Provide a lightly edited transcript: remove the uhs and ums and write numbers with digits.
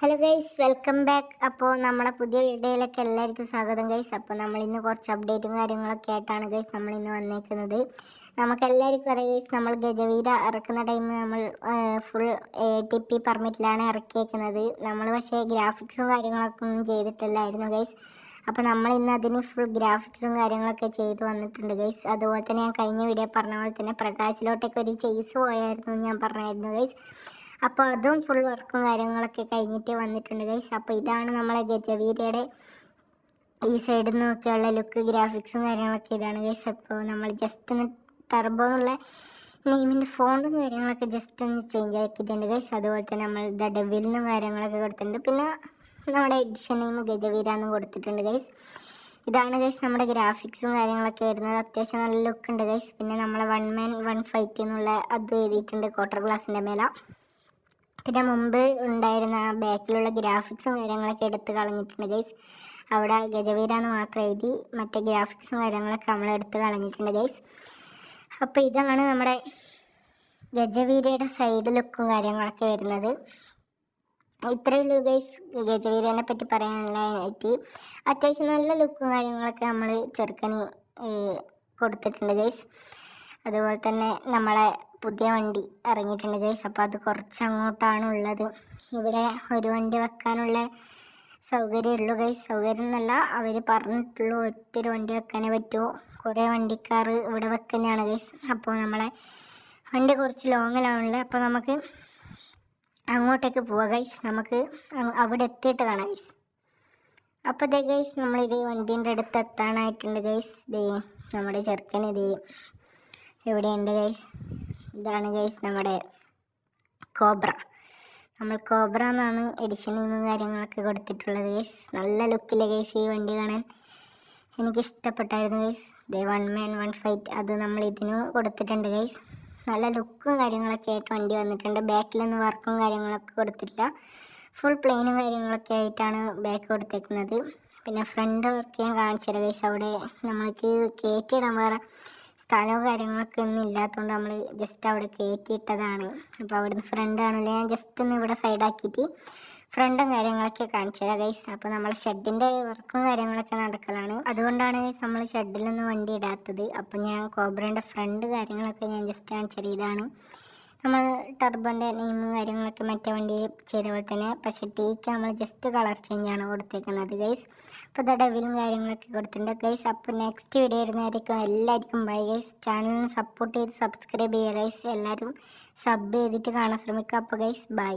Hello guys, welcome back. അപ്പോൾ നമ്മുടെ പുതിയ വീഡിയോയിലേക്ക് എല്ലാവർക്കും സ്വാഗതം ഗൈസ്. അപ്പോൾ നമ്മളിന്ന് കുറച്ച് അപ്ഡേറ്റും കാര്യങ്ങളൊക്കെ ആയിട്ടാണ് ഗൈസ് നമ്മളിന്ന് വന്നേക്കുന്നത്. നമുക്കെല്ലാവർക്കും അറിയാം ഗൈസ്, നമ്മൾ ഗജവീര ഇറക്കുന്ന ടൈം നമ്മൾ ഫുൾ ATP പെർമിറ്റിലാണ് ഇറക്കിയേക്കുന്നത്. നമ്മൾ പക്ഷേ ഗ്രാഫിക്സും കാര്യങ്ങളൊക്കെ ഒന്നും ചെയ്തിട്ടില്ലായിരുന്നു ഗൈസ്. അപ്പോൾ നമ്മളിന്ന് അതിന് ഫുൾ ഗ്രാഫിക്സും കാര്യങ്ങളൊക്കെ ചെയ്ത് വന്നിട്ടുണ്ട് ഗൈസ്. അതുപോലെ തന്നെ ഞാൻ കഴിഞ്ഞ വീഡിയോ പറഞ്ഞ പോലെ തന്നെ പ്രകാശിലോട്ടൊക്കെ ഒരു ചെയ്സ് പോയായിരുന്നു ഞാൻ പറഞ്ഞായിരുന്നു ഗൈസ്. അപ്പോൾ അതും ഫുൾ വർക്കും കാര്യങ്ങളൊക്കെ കഴിഞ്ഞിട്ട് വന്നിട്ടുണ്ട് ഗൈസ്. അപ്പോൾ ഇതാണ് നമ്മളെ ഗജവീരയുടെ ഈ സൈഡിൽ നോക്കിയുള്ള ലുക്ക്, ഗ്രാഫിക്സും കാര്യങ്ങളൊക്കെ ഇതാണ് ഗൈസ്. അപ്പോൾ നമ്മൾ ജസ്റ്റ് ഒന്ന് ടർബോ എന്നുള്ള നെയിമിൻ്റെ ഫോണ്ടും കാര്യങ്ങളൊക്കെ ജസ്റ്റ് ഒന്ന് ചേഞ്ച് ആക്കിയിട്ടുണ്ട് ഗൈസ്. അതുപോലെ തന്നെ നമ്മൾ ദ ഡെവിലിനും കാര്യങ്ങളൊക്കെ കൊടുത്തിട്ടുണ്ട്. പിന്നെ നമ്മുടെ എഡിഷൻ നെയിം ഗജവീര എന്നും കൊടുത്തിട്ടുണ്ട് ഗൈസ്. ഇതാണ് ഗൈസ് നമ്മുടെ ഗ്രാഫിക്സും കാര്യങ്ങളൊക്കെ വരുന്നത്. അത്യാവശ്യം നല്ല ലുക്ക് ഉണ്ട് ഗൈസ്. പിന്നെ നമ്മളെ 1 man 1 fight എന്നുള്ള അത് എഴുതിയിട്ടുണ്ട് ക്വാർട്ടർ ഗ്ലാസിൻ്റെ മേലെ. പിന്നെ മുമ്പ് ഉണ്ടായിരുന്ന ബാക്കിലുള്ള ഗ്രാഫിക്സും കാര്യങ്ങളൊക്കെ എടുത്ത് കളഞ്ഞിട്ടുണ്ട് ഗൈസ്. അവിടെ ഗജവീര എന്ന് മാത്രം എഴുതി, മറ്റേ ഗ്രാഫിക്സും കാര്യങ്ങളൊക്കെ നമ്മൾ എടുത്ത് കളഞ്ഞിട്ടുണ്ട് ഗൈസ്. അപ്പോൾ ഇതാണ് നമ്മുടെ ഗജവീരയുടെ സൈഡ് ലുക്കും കാര്യങ്ങളൊക്കെ വരുന്നത്. ഇത്രയേ ഉള്ളൂ ഗൈസ് ഗജവീരനെ പറ്റി പറയാനുള്ളതായിട്ട്. അത്യാവശ്യം നല്ല ലുക്കും കാര്യങ്ങളൊക്കെ നമ്മൾ ചെറുക്കന് കൊടുത്തിട്ടുണ്ട് ഗൈസ്. അതുപോലെ തന്നെ നമ്മളെ പുതിയ വണ്ടി ഇറങ്ങിയിട്ടുണ്ട് ഗൈസ്. അപ്പോൾ അത് കുറച്ച് അങ്ങോട്ടാണ് ഉള്ളത്. ഇവിടെ ഒരു വണ്ടി വെക്കാനുള്ള സൗകര്യമുള്ളൂ ഗൈസ്. സൗകര്യം എന്നല്ല, അവർ പറഞ്ഞിട്ടുള്ളൂ ഒറ്റൊരു വണ്ടി വെക്കാനേ പറ്റുമോ. കുറേ വണ്ടിക്കാർ ഇവിടെ വെക്കുന്നതാണ് ഗൈസ്. അപ്പോൾ നമ്മളെ വണ്ടി കുറച്ച് ലോങ്ങിലാണുള്ളത്. അപ്പോൾ നമുക്ക് അങ്ങോട്ടേക്ക് പോവാം ഗൈസ്. നമുക്ക് അവിടെ എത്തിയിട്ട് കാണാം ഗൈസ്. അപ്പോൾ ദേ ഗൈസ് നമ്മളിത് വണ്ടീൻ്റെ അടുത്ത് എത്താനായിട്ടുണ്ട് ഗൈസ്. ദേ നമ്മുടെ ചെറുക്കൻ ഇത് എവിടെയുണ്ട് ഗൈസ്. ഇതാണ് ഗൈസ് നമ്മുടെ കോബ്ര. നമ്മൾ കോബ്ര എന്നാണ് എഡിഷൻ നെയിമും കാര്യങ്ങളൊക്കെ കൊടുത്തിട്ടുള്ളത് ഗൈസ്. നല്ല ലുക്കിലെ ഗൈസ് ഈ വണ്ടി കാണാൻ എനിക്കിഷ്ടപ്പെട്ടായിരുന്നു ഗൈസ്. ദേ 1 man 1 fight അത് നമ്മൾ ഇതിനും കൊടുത്തിട്ടുണ്ട് ഗൈസ്. നല്ല ലുക്കും കാര്യങ്ങളൊക്കെ ആയിട്ട് വണ്ടി വന്നിട്ടുണ്ട്. ബാക്കിലൊന്നും വർക്കും കാര്യങ്ങളൊക്കെ കൊടുത്തിട്ടില്ല. ഫുൾ പ്ലെയിനും കാര്യങ്ങളൊക്കെ ആയിട്ടാണ് ബാക്ക് കൊടുത്തേക്കുന്നത്. പിന്നെ ഫ്രണ്ട് വർക്ക് ഞാൻ കാണിച്ചുതരാം ഗൈസ്. അവിടെ നമ്മൾക്ക് കയറ്റിയിടാൻ വേറെ സ്ഥലവും കാര്യങ്ങളൊക്കെ ഒന്നും ഇല്ലാത്തതുകൊണ്ട് നമ്മൾ ജസ്റ്റ് അവിടെ കയറ്റിയിട്ടതാണ്. അപ്പോൾ അവിടുന്ന് ഫ്രണ്ട് ആണല്ലേ, ഞാൻ ജസ്റ്റ് ഒന്ന് ഇവിടെ സൈഡാക്കിയിട്ട് ഫ്രണ്ടും കാര്യങ്ങളൊക്കെ കാണിച്ചു തരാം ഗൈസ്. അപ്പോൾ നമ്മൾ ഷെഡിൻ്റെ വർക്കും കാര്യങ്ങളൊക്കെ നടക്കലാണ്. അതുകൊണ്ടാണ് ഗൈസ് നമ്മൾ ഷെഡിലൊന്നും വണ്ടി ഇടാത്തത്. അപ്പോൾ ഞാൻ കോബ്രേൻ്റെ ഫ്രണ്ട് കാര്യങ്ങളൊക്കെ ഞാൻ ജസ്റ്റ് കാണിച്ചത്. ഇതാണ് നമ്മൾ ടർബോൻ്റെ നെയിമും കാര്യങ്ങളൊക്കെ മറ്റേ വണ്ടിയിൽ ചെയ്ത പോലെ തന്നെ, പക്ഷേ ടീക്ക് നമ്മൾ ജസ്റ്റ് കളർ ചേഞ്ചാണ് കൊടുത്തേക്കുന്നത് ഗൈസ്. അപ്പോൾ ഇതാ ഡെവിലും കാര്യങ്ങളൊക്കെ കൊടുത്തിട്ടുണ്ട് ഗൈസ്. അപ്പോൾ നെക്സ്റ്റ് വീഡിയോ ഇടുന്നതായിരിക്കും. എല്ലാവർക്കും ബൈ ഗൈസ്. ചാനലിന് സപ്പോർട്ട് ചെയ്ത് സബ്സ്ക്രൈബ് ചെയ്യുക ഗൈസ്. എല്ലാവരും സബ് ചെയ്തിട്ട് കാണാൻ ശ്രമിക്കുക. അപ്പോൾ ഗൈസ് ബൈ.